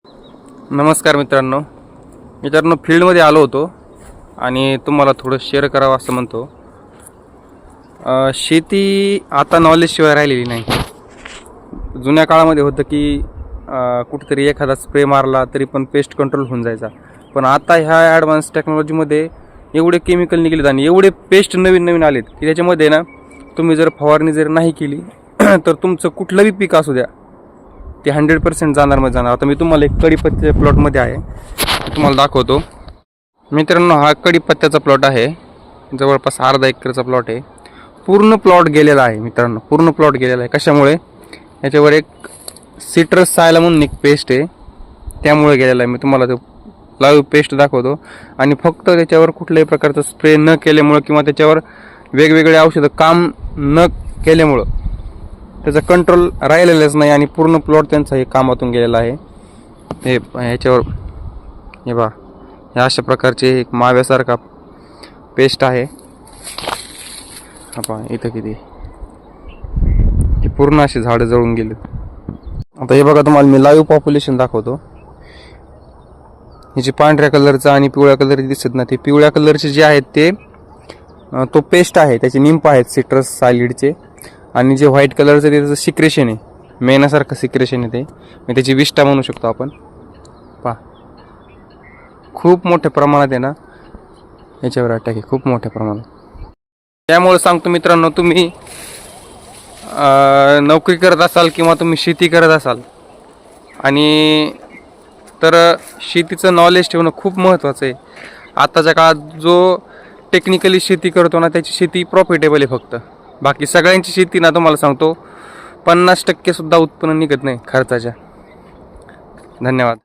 नमस्कार मित्रांनो फील्डमध्ये आलो होतो आणि तुम्हाला थोडं शेअर करावं असं म्हणतो. शेती आता नॉलेजशिवाय राहिलेली नाही. जुन्या काळामध्ये होतं की कुठेतरी एखादा स्प्रे मारला तरी पण पेस्ट कंट्रोल होऊन जायचा. पण आता ह्या ॲडव्हान्स टेक्नॉलॉजीमध्ये एवढे केमिकल निघालेत आणि एवढे पेस्ट नवीन आलेत की त्याच्यामध्ये ना तुम्ही जर फवारणी जर नाही केली तर तुमचं कुठलंही पीक असू द्या ते 100% जाणार. आता मी तुम्हाला एक कढीपत्त्याच्या प्लॉटमध्ये आहे, तुम्हाला दाखवतो. मित्रांनो, हा कढीपत्त्याचा प्लॉट आहे. जवळपास अर्धा एकरचा प्लॉट आहे. पूर्ण प्लॉट गेलेला आहे मित्रांनो, पूर्ण प्लॉट गेलेला आहे. कशामुळे? याच्यावर एक सिट्रस सायला म्हणून एक पेस्ट आहे, त्यामुळे गेलेला आहे. मी तुम्हाला तो लाईव्ह पेस्ट दाखवतो. आणि फक्त त्याच्यावर कुठल्याही प्रकारचा स्प्रे न केल्यामुळं किंवा त्याच्यावर वेगवेगळे औषधं काम न केल्यामुळं त्याचा कंट्रोल राहिलेलाच नाही आणि पूर्ण प्लॉट त्यांचा हे कामातून गेलेला आहे. हे ह्याच्यावर हे बा, ह्या अशा प्रकारचे एक माव्यासारखा पेस्ट आहे. आपण इथं किती की पूर्ण अशी झाडं जळून गेली. आता हे बघा, तुम्हाला मी लाईव्ह पॉप्युलेशन दाखवतो. हे जे पांढऱ्या कलरचं आणि पिवळ्या कलरचे दिसत ना, ते पिवळ्या कलरचे जे आहेत ते तो पेस्ट आहे, त्याचे निंप आहेत सिट्रस सायलिडचे. आणि जे व्हाईट कलरचं ते त्याचं सिक्रेशन आहे, मेणासारखं सिक्रेशन आहे ते. मी त्याची विष्ठा म्हणू शकतो आपण. पहा, खूप मोठ्या प्रमाणात आहे ना याच्यावर अटॅक आहे, खूप मोठ्या प्रमाणात. त्यामुळे सांगतो मित्रांनो, तुम्ही नोकरी करत असाल किंवा तुम्ही शेती करत असाल आणि तर शेतीचं नॉलेज ठेवणं खूप महत्त्वाचं आहे. आताच्या काळात जो टेक्निकली शेती करतो ना, त्याची शेती प्रॉफिटेबल आहे. फक्त बाकी सगळ्यांची शेती ना, तुम्हाला सांगतो 50% सुद्धा उत्पन्न निघत नाही खर्चाच्या. धन्यवाद.